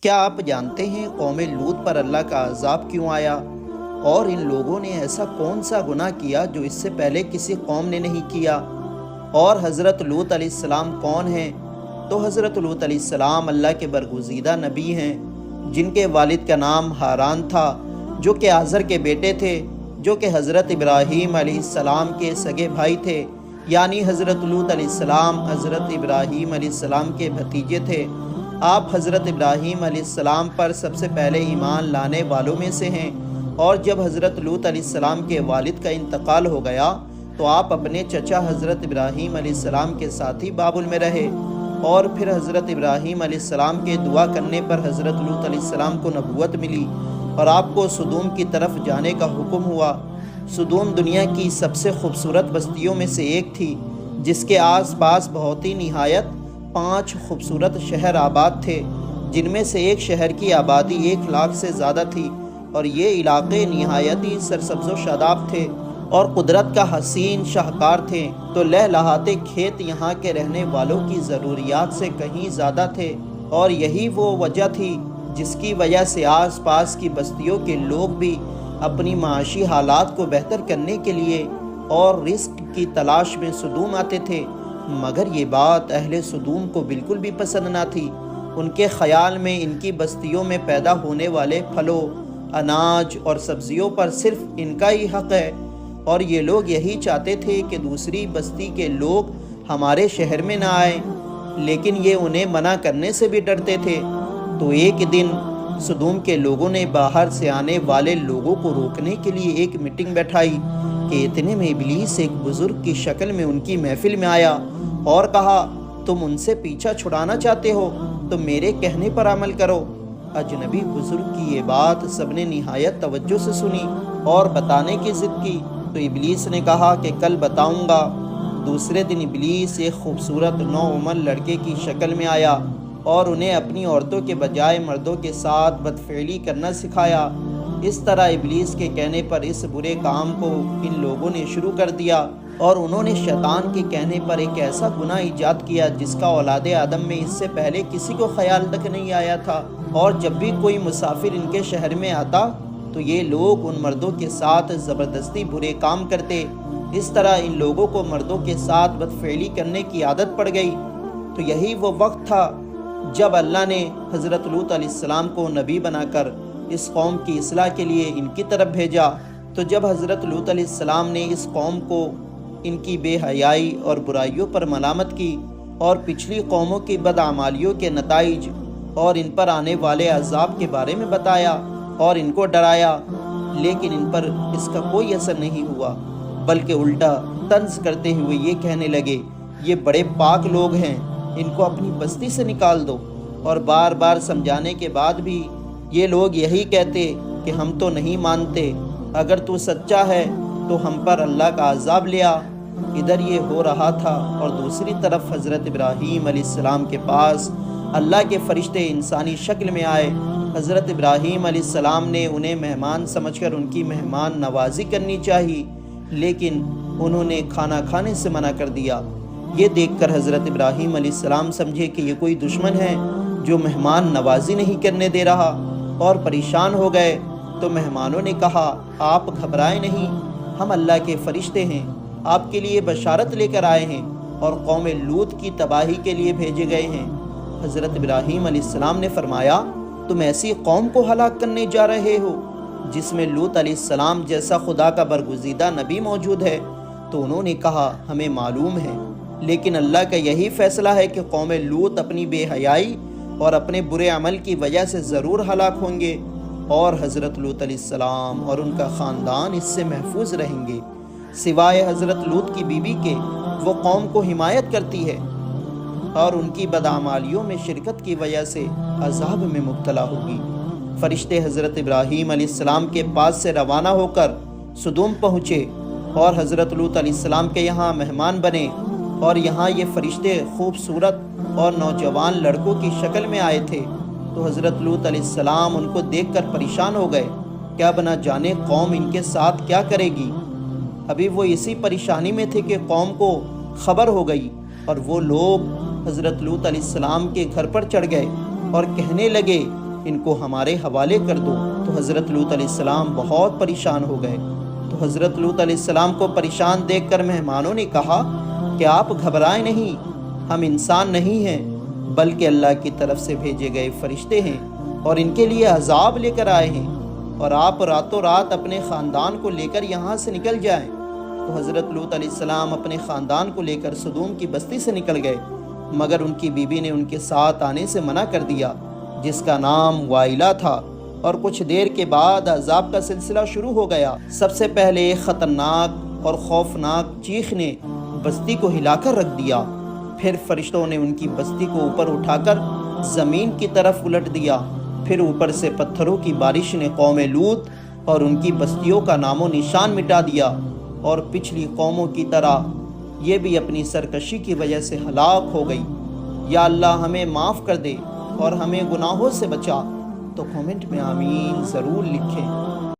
کیا آپ جانتے ہیں قوم لوط پر اللہ کا عذاب کیوں آیا؟ اور ان لوگوں نے ایسا کون سا گناہ کیا جو اس سے پہلے کسی قوم نے نہیں کیا؟ اور حضرت لوط علیہ السلام کون ہیں؟ تو حضرت لوط علیہ السلام اللہ کے برگزیدہ نبی ہیں، جن کے والد کا نام ہاران تھا، جو کہ آزر کے بیٹے تھے، جو کہ حضرت ابراہیم علیہ السلام کے سگے بھائی تھے، یعنی حضرت لوط علیہ السلام حضرت ابراہیم علیہ السلام کے بھتیجے تھے۔ آپ حضرت ابراہیم علیہ السلام پر سب سے پہلے ایمان لانے والوں میں سے ہیں، اور جب حضرت لوط علیہ السلام کے والد کا انتقال ہو گیا تو آپ اپنے چچا حضرت ابراہیم علیہ السلام کے ساتھ ہی بابل میں رہے، اور پھر حضرت ابراہیم علیہ السلام کے دعا کرنے پر حضرت لوط علیہ السلام کو نبوت ملی اور آپ کو سدوم کی طرف جانے کا حکم ہوا۔ سدوم دنیا کی سب سے خوبصورت بستیوں میں سے ایک تھی، جس کے آس پاس بہت ہی نہایت 5 خوبصورت شہر آباد تھے، جن میں سے ایک شہر کی آبادی 1 لاکھ سے زیادہ تھی، اور یہ علاقے نہایت ہی سرسبز و شاداب تھے اور قدرت کا حسین شاہکار تھے۔ تو لہلہاتے کھیت یہاں کے رہنے والوں کی ضروریات سے کہیں زیادہ تھے، اور یہی وہ وجہ تھی جس کی وجہ سے آس پاس کی بستیوں کے لوگ بھی اپنی معاشی حالات کو بہتر کرنے کے لیے اور رزق کی تلاش میں سدوم آتے تھے۔ مگر یہ بات اہل سدوم کو بالکل بھی پسند نہ تھی۔ ان کے خیال میں ان کی بستیوں میں پیدا ہونے والے پھلوں، اناج اور سبزیوں پر صرف ان کا ہی حق ہے، اور یہ لوگ یہی چاہتے تھے کہ دوسری بستی کے لوگ ہمارے شہر میں نہ آئیں، لیکن یہ انہیں منع کرنے سے بھی ڈرتے تھے۔ تو ایک دن سدوم کے لوگوں نے باہر سے آنے والے لوگوں کو روکنے کے لیے ایک میٹنگ بیٹھائی کہ اتنے میں ابلیس ایک بزرگ کی شکل میں ان کی محفل میں آیا اور کہا، تم ان سے پیچھا چھڑانا چاہتے ہو تو میرے کہنے پر عمل کرو۔ اجنبی بزرگ کی یہ بات سب نے نہایت توجہ سے سنی اور بتانے کی ضد کی، تو ابلیس نے کہا کہ کل بتاؤں گا۔ دوسرے دن ابلیس ایک خوبصورت نوعمر لڑکے کی شکل میں آیا اور انہیں اپنی عورتوں کے بجائے مردوں کے ساتھ بدفعلی کرنا سکھایا۔ اس طرح ابلیس کے کہنے پر اس برے کام کو ان لوگوں نے شروع کر دیا، اور انہوں نے شیطان کے کہنے پر ایک ایسا گناہ ایجاد کیا جس کا اولاد آدم میں اس سے پہلے کسی کو خیال تک نہیں آیا تھا۔ اور جب بھی کوئی مسافر ان کے شہر میں آتا تو یہ لوگ ان مردوں کے ساتھ زبردستی برے کام کرتے۔ اس طرح ان لوگوں کو مردوں کے ساتھ بدفعلی کرنے کی عادت پڑ گئی۔ تو یہی وہ وقت تھا جب اللہ نے حضرت لوط علیہ السلام کو نبی بنا کر اس قوم کی اصلاح کے لیے ان کی طرف بھیجا۔ تو جب حضرت لوط علیہ السلام نے اس قوم کو ان کی بے حیائی اور برائیوں پر ملامت کی اور پچھلی قوموں کی بدعمالیوں کے نتائج اور ان پر آنے والے عذاب کے بارے میں بتایا اور ان کو ڈرایا، لیکن ان پر اس کا کوئی اثر نہیں ہوا، بلکہ الٹا طنز کرتے ہوئے یہ کہنے لگے، یہ بڑے پاک لوگ ہیں، ان کو اپنی بستی سے نکال دو۔ اور بار بار سمجھانے کے بعد بھی یہ لوگ یہی کہتے کہ ہم تو نہیں مانتے، اگر تو سچا ہے تو ہم پر اللہ کا عذاب لے آ۔ ادھر یہ ہو رہا تھا، اور دوسری طرف حضرت ابراہیم علیہ السلام کے پاس اللہ کے فرشتے انسانی شکل میں آئے۔ حضرت ابراہیم علیہ السلام نے انہیں مہمان سمجھ کر ان کی مہمان نوازی کرنی چاہی، لیکن انہوں نے کھانا کھانے سے منع کر دیا۔ یہ دیکھ کر حضرت ابراہیم علیہ السلام سمجھے کہ یہ کوئی دشمن ہے جو مہمان نوازی نہیں کرنے دے رہا، اور پریشان ہو گئے۔ تو مہمانوں نے کہا، آپ گھبرائیں نہیں، ہم اللہ کے فرشتے ہیں، آپ کے لیے بشارت لے کر آئے ہیں اور قوم لوط کی تباہی کے لیے بھیجے گئے ہیں۔ حضرت ابراہیم علیہ السلام نے فرمایا، تم ایسی قوم کو ہلاک کرنے جا رہے ہو جس میں لوط علیہ السلام جیسا خدا کا برگزیدہ نبی موجود ہے؟ تو انہوں نے کہا، ہمیں معلوم ہے، لیکن اللہ کا یہی فیصلہ ہے کہ قوم لوط اپنی بے حیائی اور اپنے برے عمل کی وجہ سے ضرور ہلاک ہوں گے، اور حضرت لوط علیہ السلام اور ان کا خاندان اس سے محفوظ رہیں گے، سوائے حضرت لوط کی بیوی کے۔ وہ قوم کو حمایت کرتی ہے اور ان کی بدعمالیوں میں شرکت کی وجہ سے عذاب میں مبتلا ہوگی۔ فرشتے حضرت ابراہیم علیہ السلام کے پاس سے روانہ ہو کر سدوم پہنچے اور حضرت لوط علیہ السلام کے یہاں مہمان بنے، اور یہاں یہ فرشتے خوبصورت اور نوجوان لڑکوں کی شکل میں آئے تھے۔ تو حضرت لوط علیہ السلام ان کو دیکھ کر پریشان ہو گئے کہ اب نہ جانے قوم ان کے ساتھ کیا کرے گی۔ ابھی وہ اسی پریشانی میں تھے کہ قوم کو خبر ہو گئی، اور وہ لوگ حضرت لوط علیہ السلام کے گھر پر چڑھ گئے اور کہنے لگے ان کو ہمارے حوالے کر دو۔ تو حضرت لوط علیہ السلام بہت پریشان ہو گئے۔ تو حضرت لوط علیہ السلام کو پریشان دیکھ کر مہمانوں نے کہا کہ آپ گھبرائیں نہیں، ہم انسان نہیں ہیں بلکہ اللہ کی طرف سے بھیجے گئے فرشتے ہیں اور ان کے لیے عذاب لے کر آئے ہیں، اور آپ راتوں رات اپنے خاندان کو لے کر یہاں سے نکل جائیں۔ تو حضرت لوط علیہ السلام اپنے خاندان کو لے کر سدوم کی بستی سے نکل گئے، مگر ان کی بیوی نے ان کے ساتھ آنے سے منع کر دیا، جس کا نام وائلہ تھا۔ اور کچھ دیر کے بعد عذاب کا سلسلہ شروع ہو گیا۔ سب سے پہلے ایک خطرناک اور خوفناک چیخ نے بستی کو ہلا کر رکھ دیا، پھر فرشتوں نے ان کی بستی کو اوپر اٹھا کر زمین کی طرف الٹ دیا، پھر اوپر سے پتھروں کی بارش نے قوم لوط اور ان کی بستیوں کا نام و نشان مٹا دیا، اور پچھلی قوموں کی طرح یہ بھی اپنی سرکشی کی وجہ سے ہلاک ہو گئی۔ یا اللہ ہمیں معاف کر دے اور ہمیں گناہوں سے بچا۔ تو کامنٹ میں آمین ضرور لکھیں۔